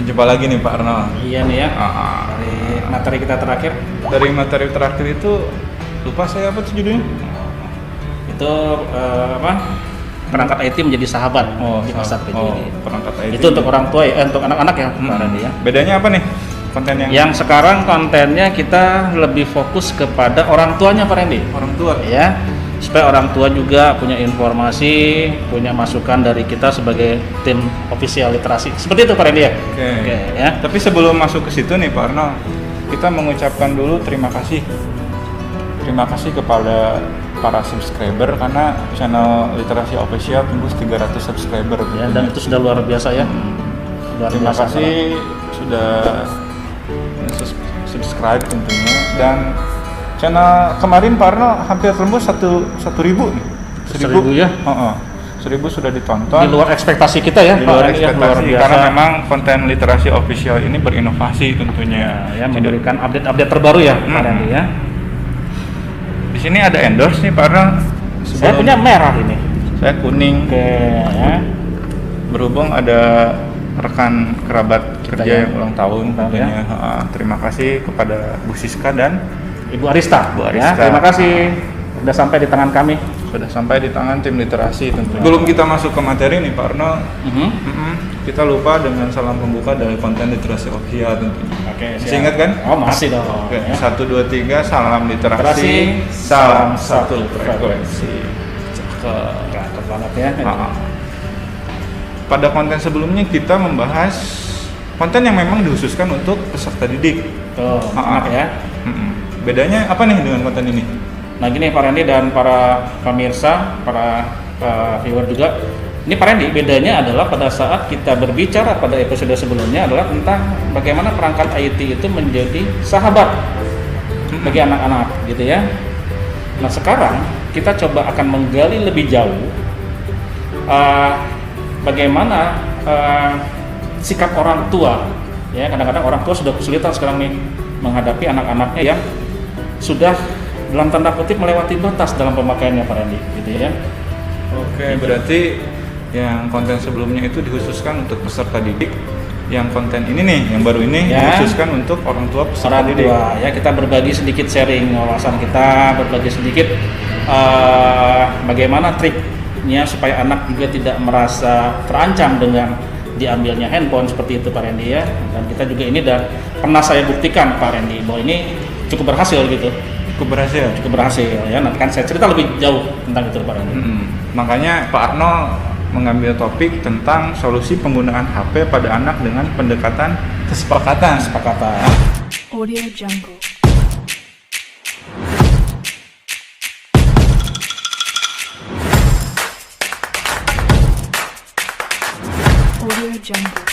Jumpa lagi nih Pak Arno. Iya nih ya. Dari materi kita terakhir. Dari materi terakhir itu lupa saya apa tuh judulnya? Itu apa? Perangkat IT menjadi sahabat di masa PJJ. Perangkat IT. Itu untuk orang tua ya, untuk anak-anak ya, Pak Randy ya. Bedanya apa nih konten yang sekarang kontennya kita lebih fokus kepada orang tuanya Pak Randy. Orang tua ya, supaya orang tua juga punya informasi, punya masukan dari kita sebagai tim official literasi. Seperti itu Pak Randy ya. Oke. Ya. Tapi sebelum masuk ke situ nih Pak Arno, kita mengucapkan dulu terima kasih. Terima kasih kepada para subscriber karena channel Literasi Official tembus 300 subscriber ya, dan itu sudah luar biasa ya. Terima kasih sudah subscribe tentunya, dan channel kemarin Pak Arno hampir tembus 1.000 nih. 1.000 ya? 1.000 sudah ditonton. Di luar ekspektasi kita ya, di luar Pak, ekspektasi ya, karena memang konten Literasi Official ini berinovasi tentunya ya, memberikan update-update terbaru ya Pak Randy ya. Di sini ada endorse nih Pak Arno. Saya punya merah ini. Saya kuning. Oke ya. Berhubung ada rekan kerabat kerja ya, yang ulang tahun tentunya. Ya. Terima kasih kepada Bu Siska dan Ibu Arista. Bu Arista. Ya, terima kasih sudah sampai di tangan kami. Sudah sampai di tangan tim literasi tentunya. Belum kita masuk ke materi nih Pak Arno. Kita lupa dengan salam pembuka dari konten Literasi Official tentunya. Oke, masih ingat kan? Oh, masih dong. Oke, 1, 2, 3, salam literasi, salam satu frekuensi. Cakep banget ya. Pada konten sebelumnya kita membahas konten yang memang dikhususkan untuk peserta didik. Tuh, enak ya. Bedanya apa nih dengan konten ini? Nah gini Pak Randy dan para pemirsa, para viewer juga. Ini Pak Randy, bedanya adalah pada saat kita berbicara pada episode sebelumnya adalah tentang bagaimana perangkat IT itu menjadi sahabat bagi anak-anak gitu ya. Nah sekarang kita coba akan menggali lebih jauh bagaimana sikap orang tua ya. Kadang-kadang orang tua sudah kesulitan sekarang nih menghadapi anak-anaknya yang sudah dalam tanda kutip melewati batas dalam pemakaiannya Pak Randy gitu ya. Oke, berarti yang konten sebelumnya itu dikhususkan untuk peserta didik, yang konten ini nih yang baru ini ya, dikhususkan untuk orang tua peserta didik. Ya, kita berbagi sedikit sharing wawasan kita, berbagi sedikit bagaimana triknya supaya anak juga tidak merasa terancam dengan diambilnya handphone seperti itu Pak Randy ya. Dan kita juga ini pernah saya buktikan Pak Randy bahwa ini cukup berhasil gitu. Cukup berhasil ya. Nanti kan saya cerita lebih jauh tentang itu Pak Randy. Makanya Pak Arno mengambil topik tentang solusi penggunaan HP pada anak dengan pendekatan kesepakatan. Audio Jungle. Audio Jungle.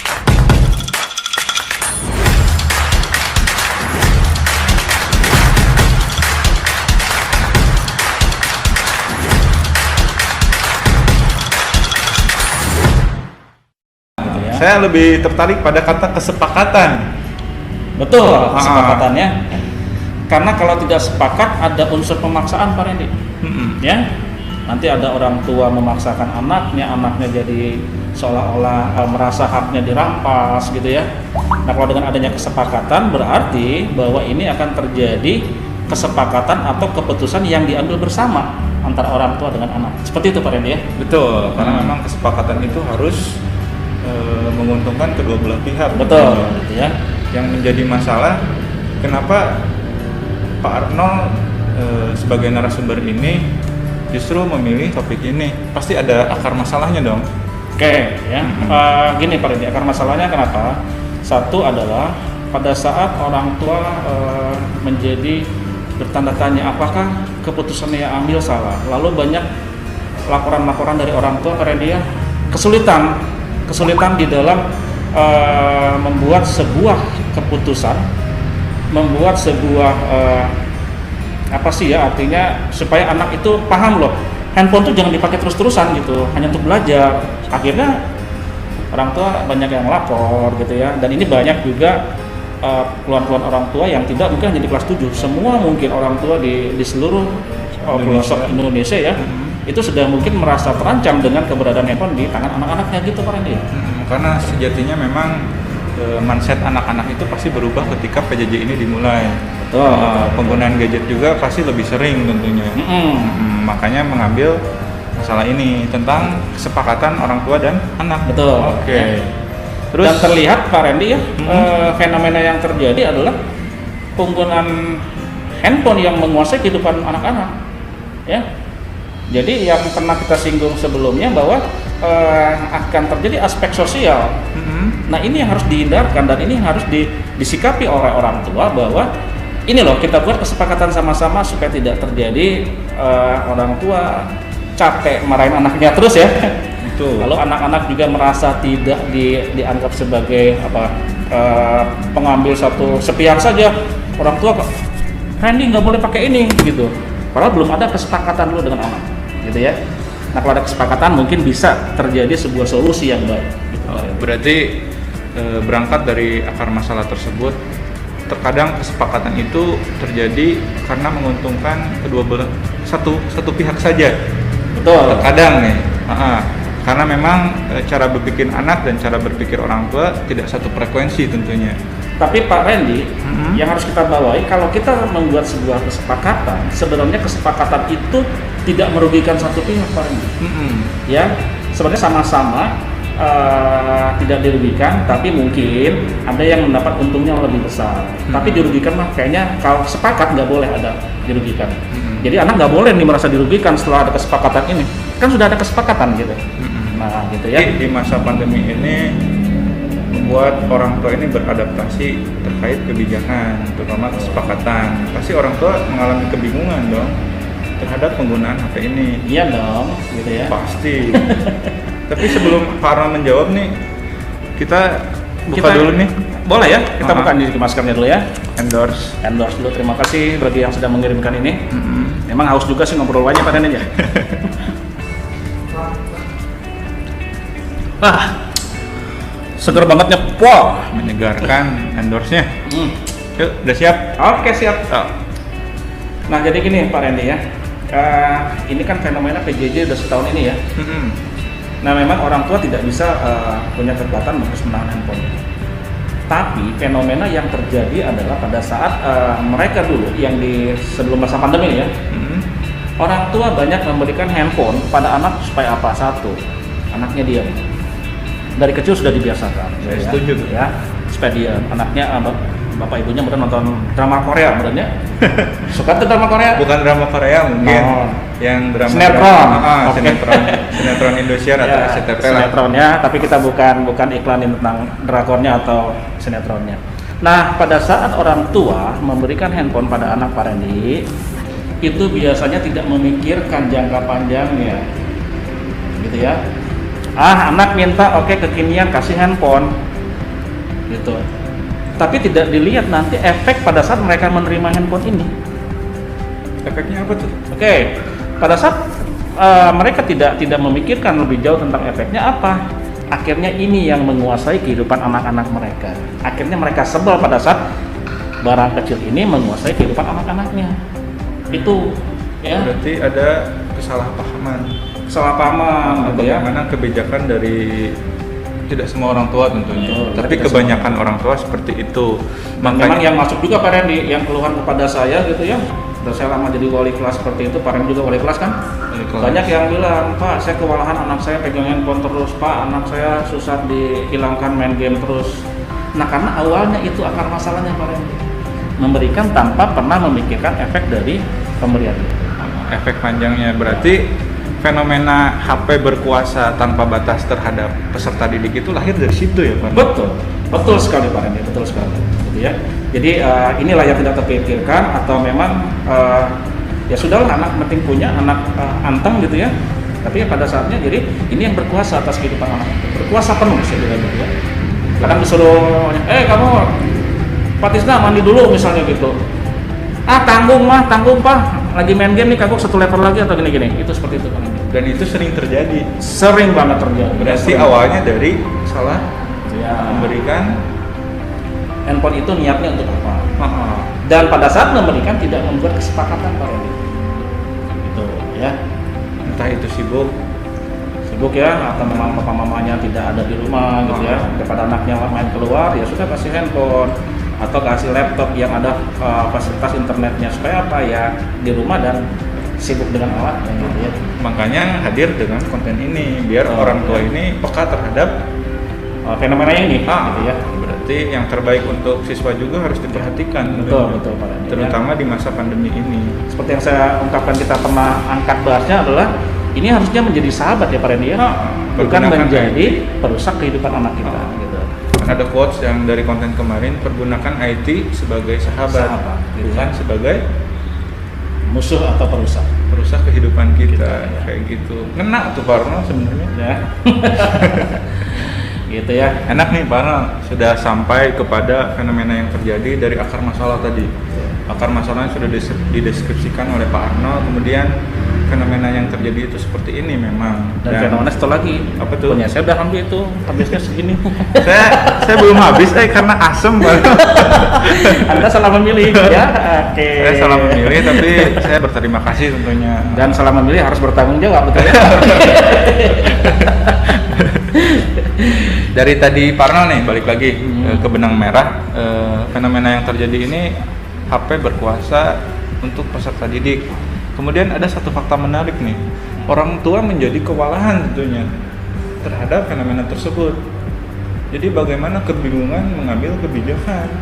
Saya lebih tertarik pada kata kesepakatan. Betul, kesepakatannya. Karena kalau tidak sepakat ada unsur pemaksaan Pak Randy. Ya. Nanti ada orang tua memaksakan anaknya jadi seolah-olah merasa haknya dirampas gitu ya. Nah, kalau dengan adanya kesepakatan berarti bahwa ini akan terjadi kesepakatan atau keputusan yang diambil bersama antara orang tua dengan anak. Seperti itu Pak Randy ya. Betul, karena memang kesepakatan itu harus menguntungkan kedua belah pihak. Betul, gitu ya. Yang menjadi masalah kenapa Pak Arno sebagai narasumber ini justru memilih topik ini? Pasti ada akar masalahnya dong. Oke, ya. Gini Pak Randy, akar masalahnya kenapa? Satu adalah pada saat orang tua menjadi bertanda tanya apakah keputusannya yang ambil salah. Lalu banyak laporan-laporan dari orang tua Pak Randy ya, kesulitan di dalam membuat sebuah keputusan, membuat sebuah artinya supaya anak itu paham loh, handphone tuh jangan dipakai terus-terusan gitu, hanya untuk belajar. Akhirnya orang tua banyak yang lapor gitu ya, dan ini banyak juga keluhan-keluhan orang tua yang tidak mungkin hanya di kelas 7, semua mungkin orang tua di seluruh pelosok Indonesia ya. Itu sudah mungkin merasa terancam dengan keberadaan handphone di tangan anak-anaknya gitu Pak Randy. Karena sejatinya memang mindset anak-anak itu pasti berubah ketika PJJ ini dimulai. Betul. Penggunaan gadget juga pasti lebih sering tentunya. Makanya mengambil masalah ini tentang kesepakatan orang tua dan anak. Betul. Oke. Ya. Terus Dan terlihat Pak Randy ya, fenomena yang terjadi adalah penggunaan handphone yang menguasai kehidupan anak-anak. Ya. Jadi yang pernah kita singgung sebelumnya bahwa akan terjadi aspek sosial. Nah ini yang harus dihindarkan dan ini harus disikapi oleh orang tua bahwa ini loh kita buat kesepakatan sama-sama supaya tidak terjadi orang tua capek marahin anaknya terus ya. Betul. Lalu anak-anak juga merasa tidak dianggap sebagai pengambil satu sepihak saja. Orang tua kok Randy nggak boleh pakai ini gitu. Padahal belum ada kesepakatan dulu dengan anak, gitu ya. Nah kalau ada kesepakatan mungkin bisa terjadi sebuah solusi yang baik. Gitu. Berarti berangkat dari akar masalah tersebut, terkadang kesepakatan itu terjadi karena menguntungkan kedua belah satu pihak saja. Betul. Terkadang nih, karena memang cara berpikir anak dan cara berpikir orang tua tidak satu frekuensi tentunya. Tapi Pak Randy, yang harus kita bawahi kalau kita membuat sebuah kesepakatan, sebenarnya kesepakatan itu tidak merugikan satu pihak Pak Randy. Ya, sebenarnya sama-sama tidak dirugikan, tapi mungkin ada yang mendapat untungnya lebih besar. Tapi dirugikan mah kayaknya kalau sepakat nggak boleh ada dirugikan. Jadi anak nggak boleh nih merasa dirugikan setelah ada kesepakatan ini. Kan sudah ada kesepakatan gitu. Nah, gitu ya. Di masa pandemi ini membuat orang tua ini beradaptasi terkait kebijakan, terutama kesepakatan. Pasti orang tua mengalami kebingungan dong terhadap penggunaan HP ini. Iya dong, gitu ya. Pasti. Tapi sebelum Pak Arman menjawab nih, kita buka dulu nih. Boleh ya, kita buka di maskernya dulu ya. Endorse. Endorse dulu, terima kasih bagi yang sudah mengirimkan ini. Memang haus juga sih ngobrol aja pada aja. Seger banget nyepol. Menyegarkan endorse-nya. Yuk, udah siap? Oke, siap. Nah, jadi gini Pak Randy ya. Ini kan fenomena PJJ udah setahun ini ya. Nah, memang orang tua tidak bisa punya kekuatan untuk menahan handphone. Tapi fenomena yang terjadi adalah pada saat mereka dulu yang sebelum masa pandemi ya, orang tua banyak memberikan handphone pada anak supaya apa? Satu, anaknya diam. Dari kecil sudah dibiasakan. Saya setuju tuh. Ya, supaya diam. Anaknya bapak ibunya mungkin nonton drama Korea, benernya. Suka tuh drama Korea? Bukan drama Korea mungkin. Yang drama sinetron. Sinetron Indosiar atau SCTV lah. Sinetronnya, tapi kita bukan iklanin tentang drakornya atau sinetronnya. Nah, pada saat orang tua memberikan handphone pada anak Pak Randy, itu biasanya tidak memikirkan jangka panjangnya, gitu ya. Anak minta kekinian kasih handphone, gitu. Tapi tidak dilihat nanti efek pada saat mereka menerima handphone ini. Efeknya apa tuh? Pada saat mereka tidak memikirkan lebih jauh tentang efeknya apa, akhirnya ini yang menguasai kehidupan anak-anak mereka. Akhirnya mereka sebel pada saat barang kecil ini menguasai kehidupan anak-anaknya. Itu ya. Berarti ada kesalahpahaman, gitu ya. Bagaimana kebijakan dari tidak semua orang tua tentunya, tapi tidak kebanyakan orang tua seperti itu. Memang yang masuk juga Pak Randy, yang keluhan kepada saya gitu ya. Dan saya lama jadi wali kelas seperti itu, Pak Randy juga wali kelas kan. Banyak yang bilang, Pak saya kewalahan anak saya pegang handphone terus, Pak anak saya susah dihilangkan main game terus. Nah karena awalnya itu akar masalahnya Pak Randy, memberikan tanpa pernah memikirkan efek dari pemberian. Efek panjangnya berarti fenomena HP berkuasa tanpa batas terhadap peserta didik itu lahir dari situ ya Pak? Betul sekali Pak Randy, betul sekali. Gitu ya. Jadi inilah yang tidak terpikirkan atau memang ya sudahlah anak penting punya anak anteng gitu ya. Tapi pada saatnya jadi ini yang berkuasa atas kehidupan anak, berkuasa penuh sih gitu ya. Kadang disuruh, kamu Pak Tisna mandi dulu misalnya gitu. Tanggung Pak, lagi main game nih kagok satu level lagi atau gini-gini. Itu seperti itu Pak. Dan itu sering terjadi. Sering banget terjadi. Berarti awalnya dari salah memberikan handphone itu niatnya untuk apa? Dan pada saat memberikan tidak membuat kesepakatan Pak Randy. Gitu ya. Entah itu sibuk sibuk ya, atau memang papa mamanya tidak ada di rumah gitu ya, daripada anaknya main keluar ya sudah kasih handphone atau kasih laptop yang ada fasilitas internetnya, supaya apa ya, di rumah dan sibuk dengan alatnya gitu ya. Makanya hadir dengan konten ini biar orang tua ini peka terhadap fenomena ini gitu ya. Berarti yang terbaik untuk siswa juga harus diperhatikan. Betul Pak Randy, terutama di masa pandemi ini. Seperti yang saya ungkapkan, kita pernah angkat bahasnya adalah ini harusnya menjadi sahabat ya Pak Randy ya, bukan menjadi perusak kehidupan anak kita gitu. Ada quotes yang dari konten kemarin, pergunakan IT sebagai sahabat gitu bukan ya, sebagai musuh atau perusak kehidupan kita ya. Kayak gitu. Ngena tuh Pak Arno sebenarnya ya. Gitu ya. Enak nih Pak Arno, sudah sampai kepada fenomena yang terjadi dari akar masalah tadi. Akar masalahnya sudah dideskripsikan oleh Pak Arno, kemudian fenomena yang terjadi itu seperti ini memang. Dan fenomena satu lagi, apa tuh? Punya saya udah ambil itu, habisnya segini. saya belum habis karena asem banget. Anda salah memilih ya. Oke. Saya salah memilih, tapi saya berterima kasih tentunya. Dan salah memilih harus bertanggung jawab, betul ya. Dari tadi Parno nih, balik lagi ke benang merah. Fenomena yang terjadi ini, HP berkuasa untuk peserta didik. Kemudian ada satu fakta menarik nih, orang tua menjadi kewalahan tentunya terhadap fenomena tersebut. Jadi bagaimana kebingungan mengambil kebijakan?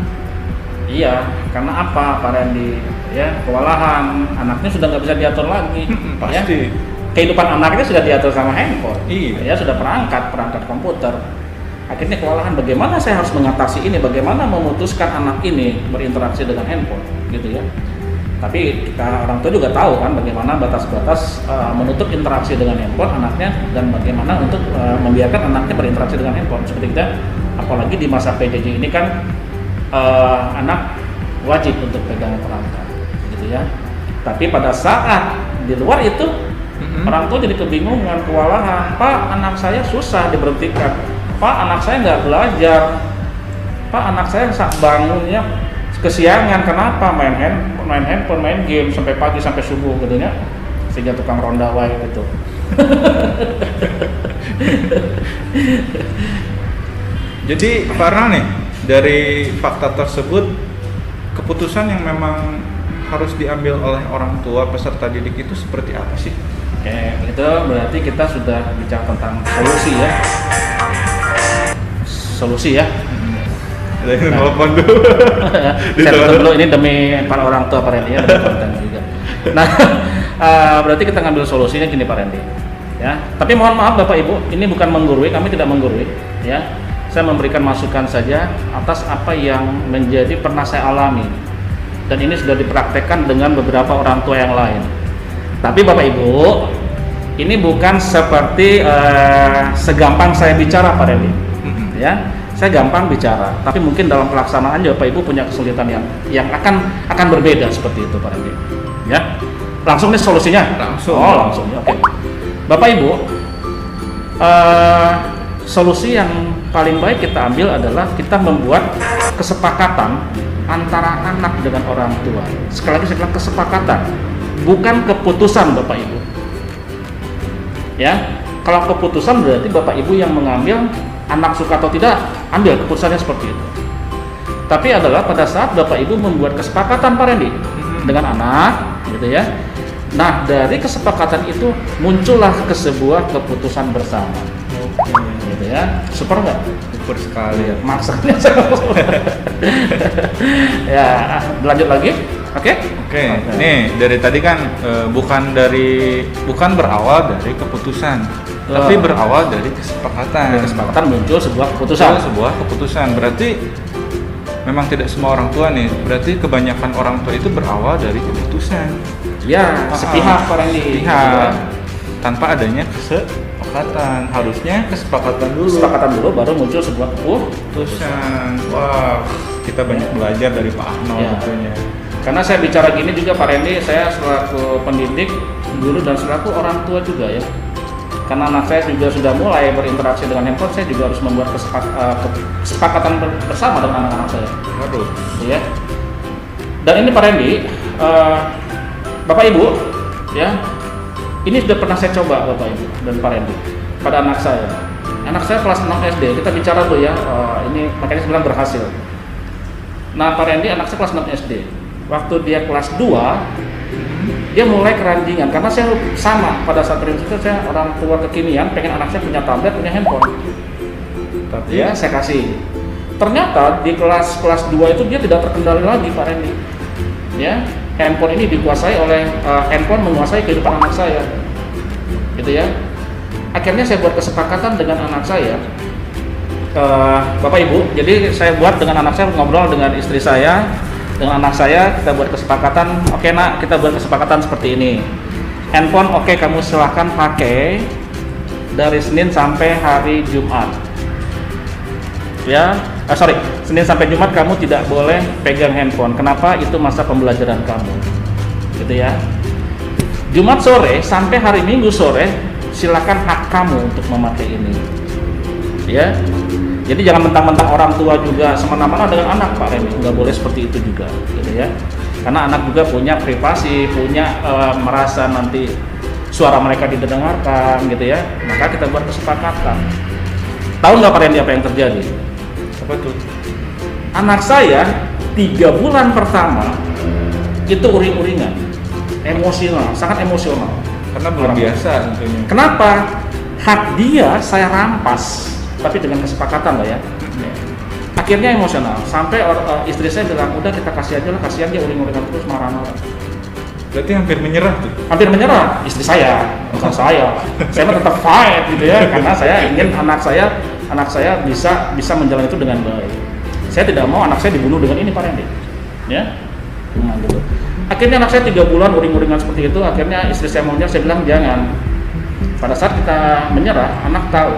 Iya, karena apa Pak Randy? Ya, kewalahan, anaknya sudah nggak bisa diatur lagi. Pasti. Ya? Kehidupan anaknya sudah diatur sama handphone. Iya. Ya, sudah perangkat komputer. Akhirnya kewalahan, bagaimana saya harus mengatasi ini? Bagaimana memutuskan anak ini berinteraksi dengan handphone, gitu ya. Tapi kita orang tua juga tahu kan bagaimana batas-batas menutup interaksi dengan handphone anaknya, dan bagaimana untuk membiarkan anaknya berinteraksi dengan handphone. Seperti kita, apalagi di masa PJJ ini kan anak wajib untuk pegang perangkat, gitu ya. Tapi pada saat di luar itu orang tua jadi kebingungan, kewalahan. Pak, anak saya susah diberhentikan. Pak, anak saya nggak belajar. Pak, anak saya bangunnya kesiangan. Kenapa? Main handphone, main game sampai pagi, sampai subuh gitu ya. Sehingga tukang ronda wae gitu. Jadi Farna nih, dari fakta tersebut, keputusan yang memang harus diambil oleh orang tua peserta didik itu seperti apa sih? Oke, itu berarti kita sudah bicara tentang solusi ya. Solusi ya. Telepon dulu. Saya tutup dulu ini demi para orang tua Pak Randy ya, demi konten juga. Nah, berarti kita ngambil solusinya gini Pak Randy. Ya, tapi mohon maaf Bapak Ibu, ini bukan menggurui, kami tidak menggurui ya. Saya memberikan masukan saja atas apa yang menjadi pernah saya alami. Dan ini sudah dipraktekkan dengan beberapa orang tua yang lain. Tapi Bapak Ibu, ini bukan seperti segampang saya bicara Pak Randy. Ya, saya gampang bicara, tapi mungkin dalam pelaksanaan Bapak Ibu punya kesulitan yang akan berbeda seperti itu Pak Randy. Ya, langsung nih solusinya. Langsung. Oh, langsung. Oke. Bapak Ibu, solusi yang paling baik kita ambil adalah kita membuat kesepakatan antara anak dengan orang tua. Sekali lagi saya bilang kesepakatan, bukan keputusan Bapak Ibu. Ya, kalau keputusan berarti Bapak Ibu yang mengambil, anak suka atau tidak, ambil keputusannya seperti itu. Tapi adalah pada saat Bapak Ibu membuat kesepakatan Pak Randy dengan anak, gitu ya. Nah, dari kesepakatan itu muncullah ke sebuah keputusan bersama. Gitu ya. Super nggak? Super sekali ya. Maksudnya ya, lanjut lagi. Oke? Oke. Nih, dari tadi kan bukan berawal dari keputusan, tapi berawal dari kesepakatan. Dari kesepakatan muncul sebuah keputusan. Berarti memang tidak semua orang tua nih. Berarti kebanyakan orang tua itu berawal dari keputusan. Ya, sepihak Pak Randy. Sepihak. Tanpa adanya kesepakatan. Harusnya kesepakatan dulu baru muncul sebuah keputusan. Wah, kita banyak belajar dari Pak Arno tentunya. Karena saya bicara gini juga Pak Randy, saya selaku pendidik dulu dan selaku orang tua juga ya. Karena anak saya juga sudah mulai berinteraksi dengan handphone, saya juga harus membuat kesepakatan bersama dengan anak-anak saya. Harus. Ya. Dan ini Pak Randy, Bapak Ibu, ya, ini sudah pernah saya coba Bapak Ibu dan Pak Randy. pada anak saya. Anak saya kelas 6 SD, kita bicara dulu ya, ini makanya saya bilang berhasil. Nah Pak Randy, anak saya kelas 6 SD. Waktu dia kelas 2, dia mulai keranjingan, karena saya sama pada saat prinsip itu saya orang tua kekinian, pengen anak saya punya tablet, punya handphone. Tapi ya saya kasih. Ternyata di kelas 2 itu dia tidak terkendali lagi Pak Randy. Ya, handphone ini dikuasai oleh handphone menguasai kehidupan anak saya. Gitu ya. Akhirnya saya buat kesepakatan dengan anak saya, Bapak Ibu. Jadi saya buat dengan anak saya, ngobrol dengan istri saya, dengan anak saya, kita buat kesepakatan. Oke nak, kita buat kesepakatan seperti ini. Handphone oke, kamu silahkan pakai dari Senin sampai hari Jumat. Ya, Senin sampai Jumat kamu tidak boleh pegang handphone. Kenapa? Itu masa pembelajaran kamu. Gitu ya. Jumat sore sampai hari Minggu sore silakan hak kamu untuk memakai ini, ya. Jadi jangan mentang-mentang orang tua juga semena-mena dengan anak Pak Randy, nggak boleh seperti itu juga, gitu ya. Karena anak juga punya privasi, punya merasa nanti suara mereka didengarkan, gitu ya. Maka kita buat kesepakatan. Tahu nggak Pak Randy apa yang terjadi? Apa tuh? Anak saya 3 bulan pertama itu uring-uringan, emosional, sangat emosional. Karena belum biasa tentunya. Kenapa? Hak dia saya rampas, tapi dengan kesepakatan lah ya. Akhirnya emosional, sampai istri saya bilang, udah kita kasih aja lah, kasihan dia uring-uringan terus marah-marah. Berarti hampir menyerah tuh. Hampir menyerah, istri saya, bukan saya. Saya mah tetap fight gitu ya, karena saya ingin anak saya bisa menjalani itu dengan baik. Saya tidak mau anak saya dibunuh dengan ini Pak Randy. Ya. Nah, gitu. Akhirnya anak saya 3 bulan uring-uringan seperti itu. Akhirnya istri saya maunya, saya bilang jangan. Pada saat kita menyerah, anak tahu.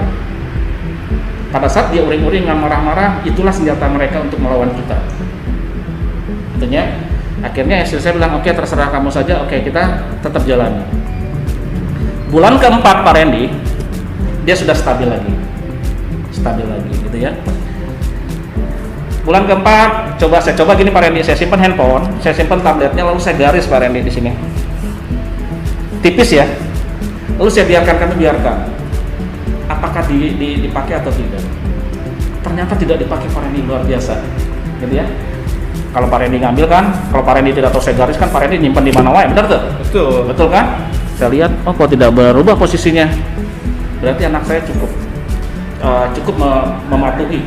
Pada saat dia uring-uringan marah-marah, itulah senjata mereka untuk melawan kita. Tentunya. Akhirnya istri saya bilang, oke, terserah kamu saja. Oke, kita tetap jalani. Bulan keempat Pak Randy, dia sudah stabil lagi, gitu ya. Bulan keempat, saya coba gini Pak Randy, saya simpan handphone, saya simpan tabletnya, lalu saya garis Pak Randy di sini, tipis ya. Lalu saya biarkan, apakah dipakai atau tidak? Ternyata tidak dipakai Pak Randy, luar biasa, gitu ya. Kalau Pak Randy ngambil kan, kalau Pak Randy tidak tahu saya garis kan, Pak Randy nyimpan di mana wae, benar tuh? Betul kan? Saya lihat, oh kok tidak berubah posisinya, berarti anak saya cukup mematuhi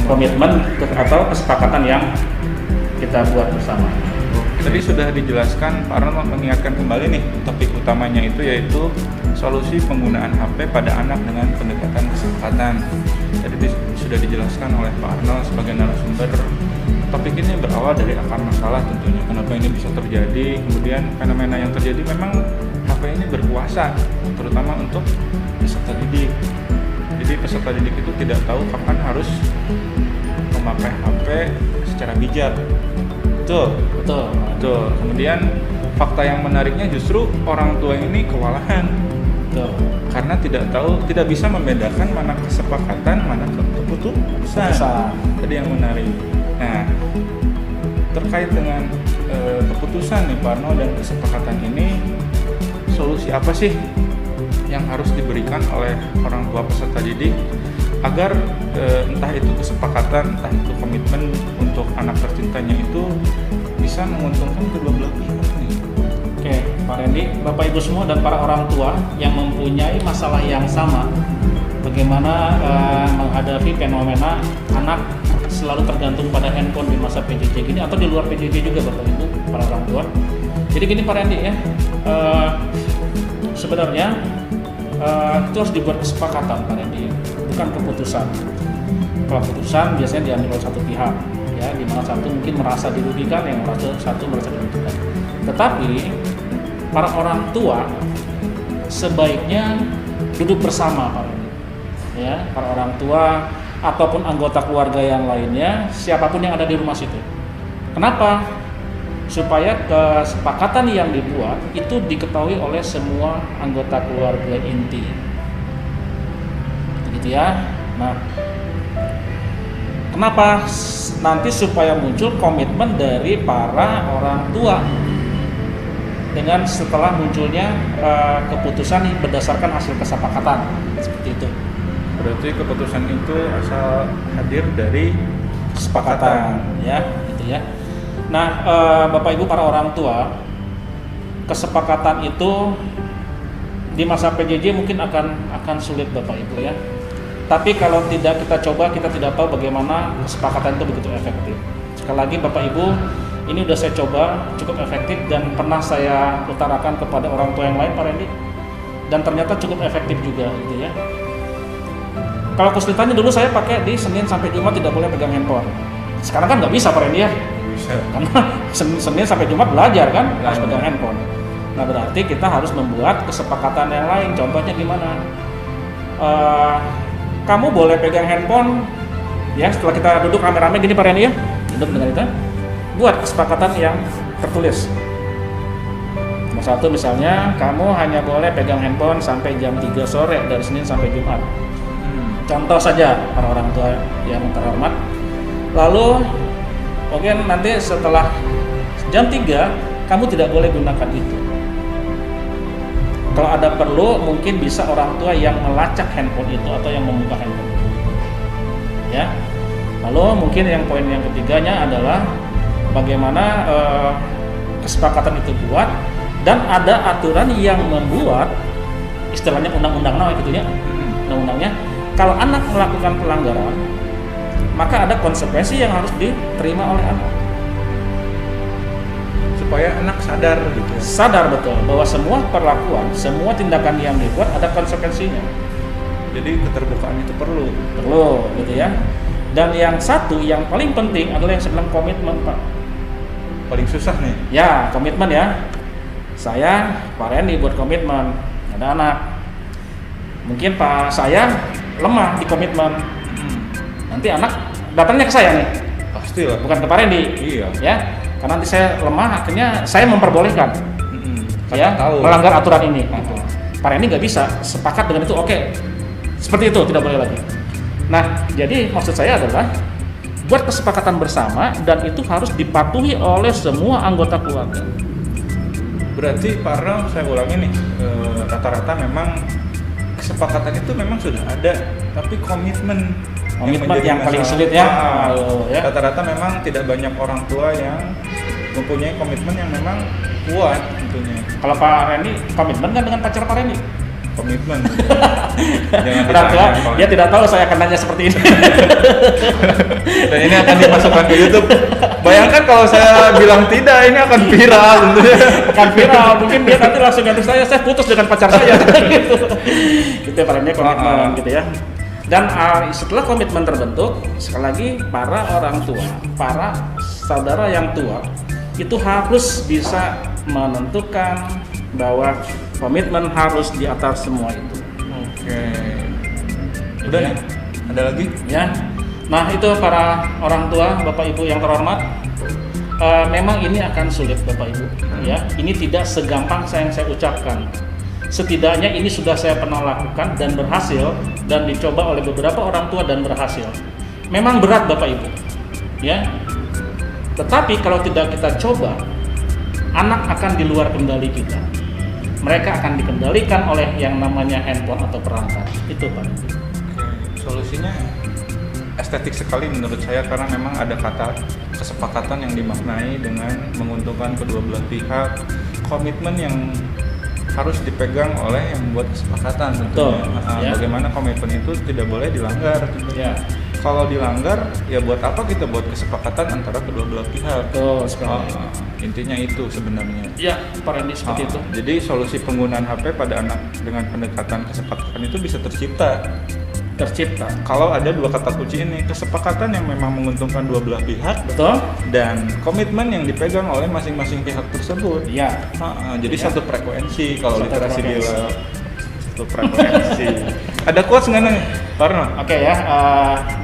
komitmen atau kesepakatan yang kita buat bersama. Tadi sudah dijelaskan, Pak Arnold mengingatkan kembali nih topik utamanya itu, yaitu solusi penggunaan HP pada anak dengan pendekatan kesepakatan. Tadi sudah dijelaskan oleh Pak Arnold sebagai narasumber. Topik ini berawal dari akar masalah tentunya, kenapa ini bisa terjadi, kemudian fenomena yang terjadi memang HP ini berkuasa, terutama untuk peserta didik. Jadi peserta didik itu tidak tahu kapan harus memakai HP secara bijak. Betul. Kemudian fakta yang menariknya justru orang tua ini kewalahan. Betul. Karena tidak bisa membedakan mana kesepakatan, mana keputusan. Tadi yang menarik. Nah, terkait dengan keputusan nih Pak Arno dan kesepakatan ini, solusi apa sih yang harus diberikan oleh orang tua peserta didik agar entah itu kesepakatan, entah itu komitmen untuk anak tercintanya itu bisa menguntungkan kedua belah pihak nih. Oke, Pak Randy, Bapak Ibu semua dan para orang tua yang mempunyai masalah yang sama, bagaimana menghadapi fenomena anak selalu tergantung pada handphone di masa PJJ gini atau di luar PJJ juga Bapak Ibu, para orang tua. Jadi gini Pak Randy ya, sebenarnya itu harus dibuat kesepakatan Pak Randy, bukan keputusan. Kalau keputusan biasanya diambil oleh satu pihak, ya, di mana satu mungkin merasa dirugikan, yang satu merasa dirugikan. Tetapi para orang tua sebaiknya duduk bersama Pak Randy, ya, para orang tua ataupun anggota keluarga yang lainnya, siapapun yang ada di rumah situ. Kenapa? Supaya kesepakatan yang dibuat itu diketahui oleh semua anggota keluarga inti, gitu ya. Nah, kenapa? Nanti supaya muncul komitmen dari para orang tua dengan setelah munculnya keputusan berdasarkan hasil kesepakatan seperti itu. Berarti keputusan itu asal hadir dari Kesepakatan, ya, gitu ya. Nah, Bapak Ibu para orang tua, kesepakatan itu di masa PJJ mungkin akan sulit Bapak Ibu ya. Tapi kalau tidak kita coba, kita tidak tahu bagaimana kesepakatan itu begitu efektif. Sekali lagi Bapak Ibu, ini udah saya coba cukup efektif dan pernah saya utarakan kepada orang tua yang lain Pak Randy, dan ternyata cukup efektif juga gitu ya. Kalau kesulitannya dulu saya pakai di Senin sampai Jumat tidak boleh pegang handphone. Sekarang kan nggak bisa Pak Randy ya, bisa. karena Senin sampai Jumat belajar kan harus pegang handphone. Nah berarti kita harus membuat kesepakatan yang lain. Contohnya gimana? Kamu boleh pegang handphone ya setelah kita duduk rame-rame gini Pak Randy ya, duduk dengan kita. Buat kesepakatan yang tertulis. Nomor satu misalnya, kamu hanya boleh pegang handphone sampai jam 3 sore dari Senin sampai Jumat. Contoh saja para orang tua yang terhormat. Lalu, oke, nanti setelah jam 3, kamu tidak boleh gunakan itu. Kalau ada perlu, mungkin bisa orang tua yang melacak handphone itu atau yang membuka handphone itu. Ya. Lalu mungkin yang poin yang ketiganya adalah bagaimana kesepakatan itu buat dan ada aturan yang membuat istilahnya undang-undang gitu ya. Undang-undangnya kalau anak melakukan pelanggaran maka ada konsekuensi yang harus diterima oleh anak. Supaya anak sadar gitu. Sadar betul bahwa semua perlakuan, semua tindakan yang dibuat ada konsekuensinya. Jadi keterbukaan itu perlu gitu ya. Dan yang satu yang paling penting adalah yang saya bilang komitmen Pak. Paling susah nih. Ya komitmen ya. Saya Pak Randy buat komitmen, ada anak. Mungkin Pak saya lemah di komitmen. Nanti anak datangnya ke saya nih. Pastilah. Bukan ke Pak Randy. Iya. Ya. Karena nanti saya lemah, akhirnya saya memperbolehkan. Ya, tahu. melanggar aturan ini. Pak Randy nggak bisa sepakat dengan itu. Oke. Seperti itu tidak boleh lagi. Nah, jadi maksud saya adalah buat kesepakatan bersama dan itu harus dipatuhi oleh semua anggota keluarga. Berarti Pak Arno, saya ulangi nih, rata-rata memang kesepakatan itu memang sudah ada, tapi komitmen yang paling sulit ya. Ya. Rata-rata memang tidak banyak orang tua yang mempunyai komitmen yang memang kuat tentunya. Kalau Pak Randy komitmen kan dengan pacar Pak Randy? Komitmen. Jangan Orang tua, ditanya, dia tidak tahu saya akan nanya seperti ini. Dan ini akan dimasukkan ke YouTube. Bayangkan kalau saya bilang tidak, ini akan viral tentunya. Akan viral, mungkin dia nanti langsung ganti saya putus dengan pacar saya. Gitu ya Pak Randy, komitmen gitu ya. Dan setelah komitmen terbentuk, sekali lagi para orang tua, para saudara yang tua itu harus bisa menentukan bahwa komitmen harus di atas semua itu. Oke. Udah nih, ada lagi? Ya. Nah itu para orang tua, Bapak Ibu yang terhormat, memang ini akan sulit Bapak Ibu. Ya, ini tidak segampang yang saya ucapkan. Setidaknya ini sudah saya pernah lakukan dan berhasil dan dicoba oleh beberapa orang tua dan berhasil. Memang berat Bapak Ibu, ya. Tetapi kalau tidak kita coba, anak akan di luar kendali kita. Mereka akan dikendalikan oleh yang namanya handphone atau perangkat. Itu Pak. Oke. Solusinya estetik sekali menurut saya karena memang ada kata kesepakatan yang dimaknai dengan menguntungkan kedua belah pihak, komitmen yang harus dipegang oleh yang membuat kesepakatan tentunya. Ya. Bagaimana komitmen itu tidak boleh dilanggar tentunya. Ya. Kalau dilanggar, ya buat apa kita buat kesepakatan antara kedua belah pihak? Betul sekali. Intinya itu sebenarnya. Ya, Pak Randy seperti itu. Jadi solusi penggunaan HP pada anak dengan pendekatan kesepakatan itu bisa tercipta kalau ada dua kata kunci ini, kesepakatan yang memang menguntungkan dua belah pihak, Betul? dan komitmen yang dipegang oleh masing-masing pihak tersebut. Ya. Jadi Ya. satu frekuensi kalau Satu literasi frekuensi. bilang satu frekuensi. Ada quotes nggak nih, Parno? Oke ya,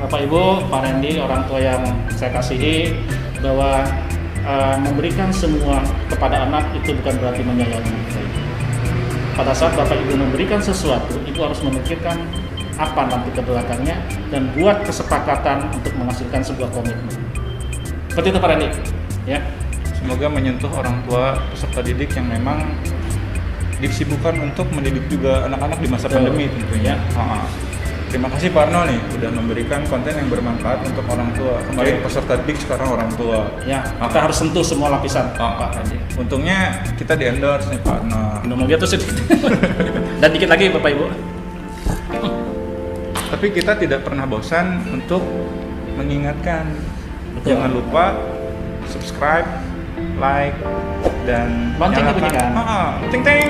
Bapak Ibu, Pak Randy, orang tua yang saya kasihi, bahwa memberikan semua kepada anak itu bukan berarti menyayangi. Pada saat Bapak Ibu memberikan sesuatu, Ibu harus memikirkan apa nanti ke belakangnya dan buat kesepakatan untuk menghasilkan sebuah komitmen. Seperti itu Pak Randy, ya. semoga menyentuh orang tua peserta didik yang memang disibukkan untuk mendidik juga anak-anak di masa Betul. pandemi tentunya. Terima kasih Pak Arno nih udah memberikan konten yang bermanfaat untuk orang tua. Kemarin Oke. peserta didik, sekarang orang tua. Ya, kita harus sentuh semua lapisan. Pak Randy. Untungnya kita di endorse nih Pak Arno. Minum lagi tuh sedikit. Dan dikit lagi Bapak Ibu. Tapi kita tidak pernah bosan untuk mengingatkan. Betul. Jangan lupa subscribe, like, dan Lonceng nyalakan. dibunyikan. Ting ting.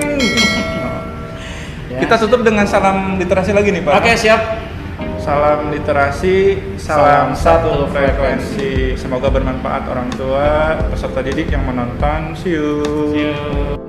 Ya. Kita tutup dengan salam literasi lagi nih Pak. Oke, siap. Salam literasi, salam satu frekuensi. Semoga bermanfaat orang tua, peserta didik yang menonton. See you. See you.